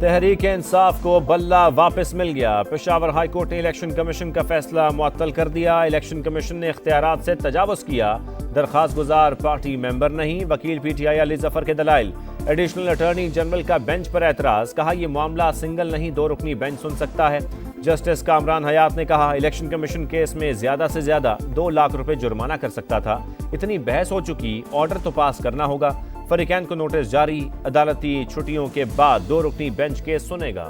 तहरीक इंसाफ को बल्ला वापस मिल गया। पेशावर हाई कोर्ट ने इलेक्शन कमीशन का फैसला मुअत्तल कर दिया। इलेक्शन कमीशन ने इख्तियारात से तजावुज़ किया। दरख्वास्त गुजार पार्टी मेंबर नहीं। वकील PTI अली जफर के दलाइल। एडिशनल अटॉर्नी जनरल का बेंच पर एतराज़। कहा यह मामला सिंगल नहीं 2 रुकनी बेंच सुन सकता है। जस्टिस कामरान हयात ने कहा इलेक्शन कमीशन केस में ज्यादा से ज्यादा 2 लाख रुपए जुर्माना कर सकता था। इतनी बहस हो चुकी, ऑर्डर तो पास करना होगा। फरीकैन को नोटिस जारी। अदालती छुट्टियों के बाद 2 रुकनी बेंच केस सुनेगा।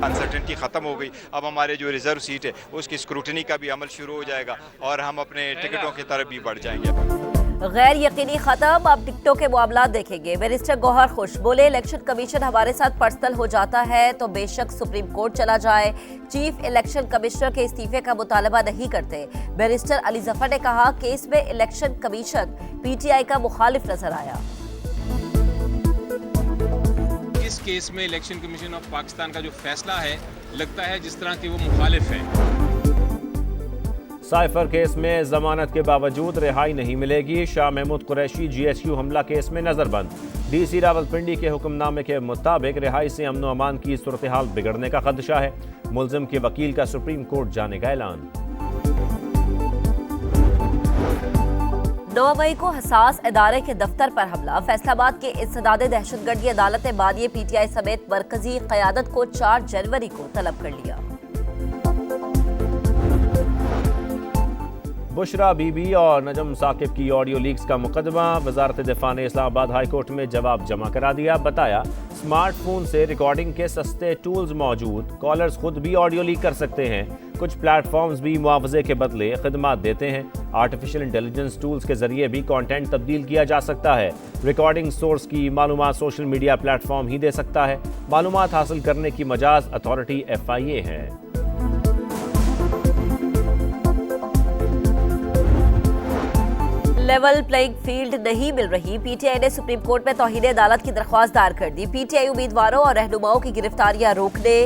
अनसर्टेनिटी ख़त्म हो गई। अब हमारे जो रिजर्व सीट है उसकी स्क्रूटनी का भी अमल शुरू हो जाएगा और हम अपने टिकटों की तरफ भी बढ़ जाएंगे। गैर यकीनी खत्म, अब टिकटों के मामला देखेंगे। बैरिस्टर गौहर खुश बोले इलेक्शन कमीशन हमारे साथ पर्सनल हो जाता है तो बेशक सुप्रीम कोर्ट चला जाए। चीफ इलेक्शन कमिश्नर के इस्तीफे का मुतालबा नहीं करते। बैरिस्टर अली जफर ने कहा केस में इलेक्शन कमीशन PTI का मुखालिफ नजर आया। इस केस में इलेक्शन कमीशन ऑफ पाकिस्तान का जो फैसला है लगता है जिस तरह की वो मुखालिफ है। साइफर केस में जमानत के बावजूद रिहाई नहीं मिलेगी। शाह महमूद कुरैशी GSU हमला केस में नजरबंद। DC रावलपिंडी के हुक्मनामे के मुताबिक रिहाई से अमन अमान की सूरत हाल बिगड़ने का खदशा है। मुलजिम के वकील का सुप्रीम कोर्ट जाने का ऐलान। 9 मई को हसास इदारे के दफ्तर पर हमला। फैसलाबाद के इंसदादे दहशतगर्दी अदालत ने बानिए PTI समेत मरकजी क़यादत को 4 जनवरी को तलब कर लिया। बुशरा बीबी और नजम साकिब की ऑडियो लीक्स का मुकदमा। वजारत दिफा ने इस्लामाबाद हाई कोर्ट में जवाब जमा करा दिया। बताया स्मार्टफोन से रिकॉर्डिंग के सस्ते टूल्स मौजूद। कॉलर्स खुद भी ऑडियो लीक कर सकते हैं। कुछ प्लेटफॉर्म्स भी मुआवजे के बदले खिदमात देते हैं। आर्टिफिशियल इंटेलिजेंस टूल्स के जरिए भी कंटेंट तब्दील किया जा सकता है। रिकॉर्डिंग सोर्स की मालूमात सोशल मीडिया प्लेटफॉर्म ही दे सकता है। मालूमात हासिल करने की मजाज अथॉरिटी FIA है। लेवल प्लेइंग फील्ड नहीं मिल रही। PTI ने सुप्रीम कोर्ट में तौहीन अदालत की दरख्वास्त दायर कर दी। PTI उम्मीदवारों और रहनुमाओं की गिरफ्तारियां रोकने,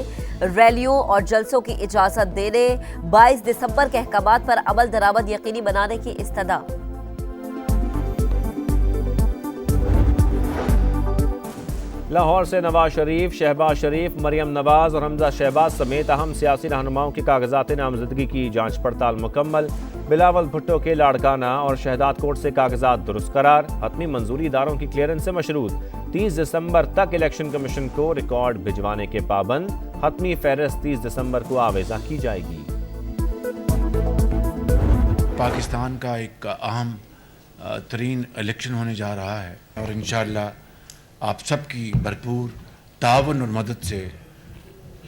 रैलियों और जलसों की इजाजत देने, 22 दिसंबर के अहकामात पर अमल दरामद यकीनी बनाने की इस्तदा। लाहौर से नवाज शरीफ, शहबाज शरीफ, मरियम नवाज और हमजा शहबाज समेत अहम सियासी रहनुमाओं के कागजात नामजदगी की जांच पड़ताल मुकम्मल। बिलावल भुट्टो के लाड़काना और शहदाद कोर्ट से कागजात दुरुस्त करार। हतमी मंजूरी इदारों की क्लियरेंस से मशरूत। 30 दिसंबर तक इलेक्शन कमीशन को रिकॉर्ड भिजवाने के पाबंद। हतमी फहरिस्त 30 दिसंबर को आवेजा की जाएगी। पाकिस्तान का एक अहम तरीन इलेक्शन होने जा रहा है और इंशाअल्लाह आप सबकी भरपूर तावन और मदद से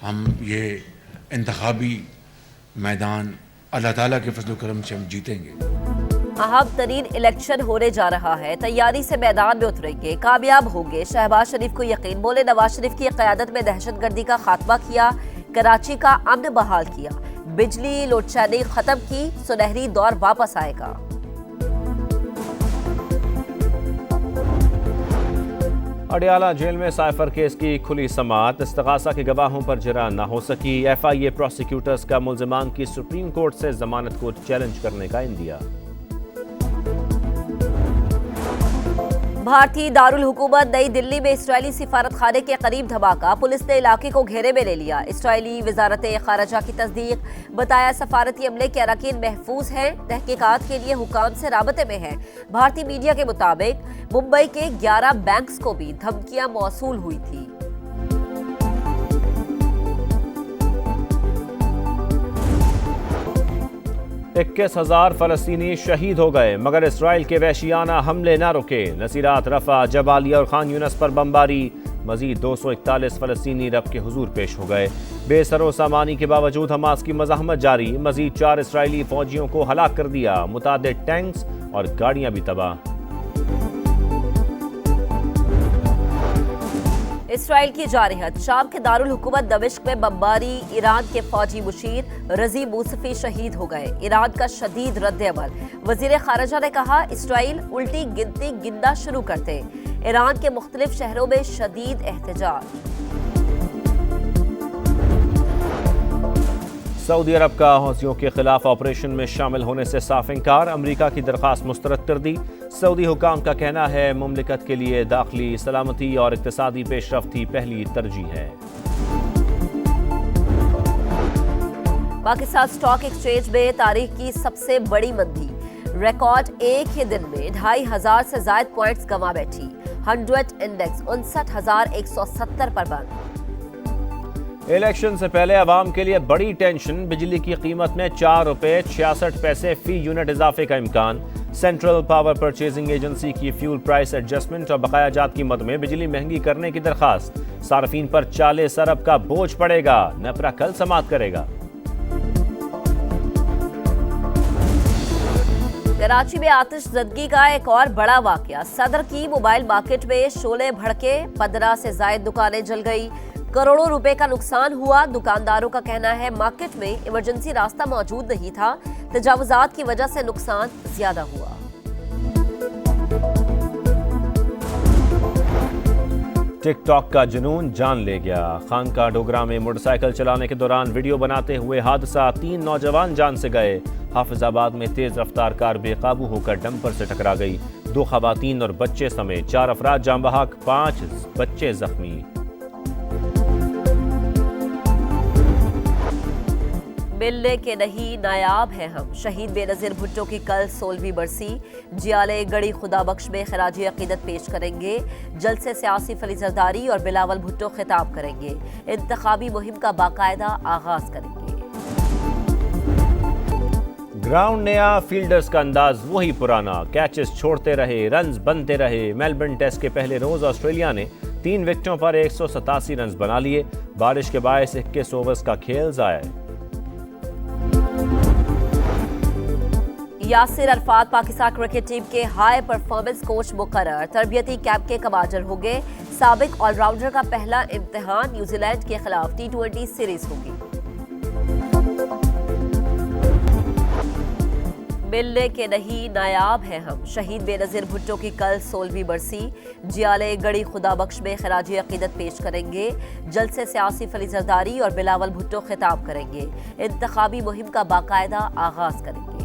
हम ये इंतखाबी मैदान अल्लाह ताला के फजल करम से हम जीतेंगे। अहम तरीन इलेक्शन होने जा रहा है, तैयारी से मैदान में उतरेंगे, कामयाब होंगे। शहबाज शरीफ को यकीन। बोले नवाज शरीफ की क़यादत में दहशतगर्दी का खात्मा किया, कराची का अमन बहाल किया, बिजली लोड शेडिंग खत्म की, सुनहरी दौर वापस आएगा। अडियाला जेल में साइफर केस की खुली समाअत। इस्तगासा के गवाहों पर जरा न हो सकी। FIA प्रोसिक्यूटर्स का मुल्जिमान की सुप्रीम कोर्ट से जमानत को चैलेंज करने का इंदिया। भारतीय दारुल हुकूमत नई दिल्ली में इस्राइली सिफारत खाने के करीब धमाका। पुलिस ने इलाके को घेरे में ले लिया। इस्राइली वजारत खारजा की तस्दीक। बताया सफारती अमले के अरकान महफूज हैं, तहकीकात के लिए हुकाम से राबते में हैं। भारतीय मीडिया के मुताबिक मुंबई के 11 बैंक्स को भी धमकियां मौसूल हुई थी। इक्कीस 21,000 फलस्तीनी शहीद हो गए मगर इसराइल के वहशियाना हमले न रुके। नसीरात, रफा, जबालिया और खान यूनस पर बमबारी। मजीद 241 फलस्तीनी रब के हुजूर पेश हो गए। बेसरो सामानी के बावजूद हमास की मज़ाहमत जारी। मजीद 4 इसराइली फौजियों को हलाक कर दिया। मुतादिद टैंक्स और गाड़ियां भी तबाह। इसराइल की जारहत। शाम के दारुल हुकूमत दमिश्क में बमबारी। ईरान के फौजी मुशीर रजी मूसफी शहीद हो गए। ईरान का शदीद रद्द अमल। वजीर खारजा ने कहा इसराइल उल्टी गिनती गिनना शुरू करते। ईरान के मुख्तलिफ शहरों में शदीद एहतजाज। सऊदी अरब का हौसियों के खिलाफ ऑपरेशन में शामिल होने से साफ इनकार, अमरीका की दरख्वास्त मुस्तरद कर दी। सऊदी हुकाम का कहना है मुमलिकत के लिए दाखिली सलामती और इक्तिसादी पेशरफ्त ही पहली तरजीह है। पाकिस्तान स्टॉक एक्सचेंज में तारीख की सबसे बड़ी मंदी, रिकॉर्ड एक ही दिन में 2500 से ज्यादा पॉइंट्स गंवा बैठी। 100 इंडेक्स 59,170 पर बंद। इलेक्शन से पहले अवाम के लिए बड़ी टेंशन, बिजली की कीमत में 4 रुपये 66 पैसे फी यूनिट इजाफे का इम्कान। सेंट्रल पावर परचेजिंग एजेंसी की फ्यूल प्राइस एडजस्टमेंट और बकाया जात की मद में बिजली महंगी करने की दरखास्त। सार्फिन पर 40 अरब का बोझ पड़ेगा, नेपरा कल समाअत करेगा। कराची में आतिशज़दगी का एक और बड़ा वाकया, सदर की मोबाइल मार्केट में शोले भड़के, 15 से ज्यादा दुकानें जल गई, करोड़ों रुपए का नुकसान हुआ। दुकानदारों का कहना है मार्केट में इमरजेंसी रास्ता मौजूद नहीं था, तजावुजात की वजह से नुकसान ज्यादा हुआ। टिकटॉक का जुनून जान ले गया। खानका डोगरा में मोटरसाइकिल चलाने के दौरान वीडियो बनाते हुए हादसा, 3 नौजवान जान से गए। हाफिजाबाद में तेज रफ्तार कार बेकाबू होकर डंपर से टकरा गई। 2 खवातीन और बच्चे समेत 4 अफराद जान बहक, 5 बच्चे जख्मी। मिलने के नहीं नायाब हैं हम, शहीद बेनज़ीर भुट्टो की कल 16वीं बरसी। जियाले गढ़ी खुदा बख्श में खराजी अकीदत पेश करेंगे। जलसे से आसिफ अली जरदारी और बिलावल भुट्टो खिताब करेंगे। इंतखाबी मुहिम का बाकायदा आगाज करेंगे। ग्राउंड नया, फील्डर्स का अंदाज वही पुराना, कैचेस छोड़ते रहे, रन्स बनते रहे। मेलबर्न टेस्ट के पहले रोज ऑस्ट्रेलिया ने 3 विकेटों पर 187 रन बना लिए। बारिश के बायस 21 ओवर्स का खेल जाया। यासिर अरफात पाकिस्तान क्रिकेट टीम के हाई परफॉर्मेंस कोच मुकर्रर, तरबियती कैंप के कमांडर होंगे। साबिक ऑलराउंडर का पहला इम्तिहान न्यूजीलैंड के खिलाफ T20 सीरीज होगी। मिलने के नहीं नायाब हैं हम, शहीद बेनज़ीर भुट्टो की कल 16वीं बरसी। जियाले गढ़ी खुदा बख्श में खराजी अकीदत पेश करेंगे। जलसे से आसिफ अली जरदारी और बिलावल भुट्टो खिताब करेंगे। इंतखाबी मुहिम का बाकायदा आगाज करेंगे।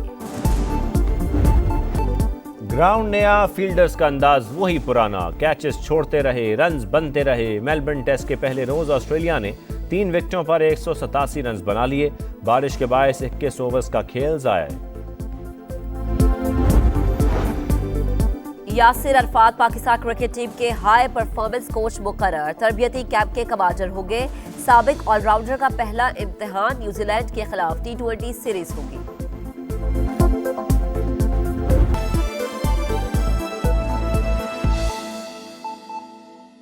ग्राउंड नया, फील्डर्स का अंदाज वही पुराना, कैचेस छोड़ते रहे, रन्स बनते रहे। मेलबर्न टेस्ट के पहले रोज ऑस्ट्रेलिया ने 3 विकेटों पर 187 रन बना लिए। बारिश के बायस 21 ओवर्स का खेल जाया। यासिर अरफात पाकिस्तान क्रिकेट टीम के हाई परफॉर्मेंस कोच मुकर्रर, तरबियती कैंप के कमांडर होंगे। साबिक ऑलराउंडर का पहला इम्तिहान न्यूजीलैंड के खिलाफ T20 सीरीज होगी।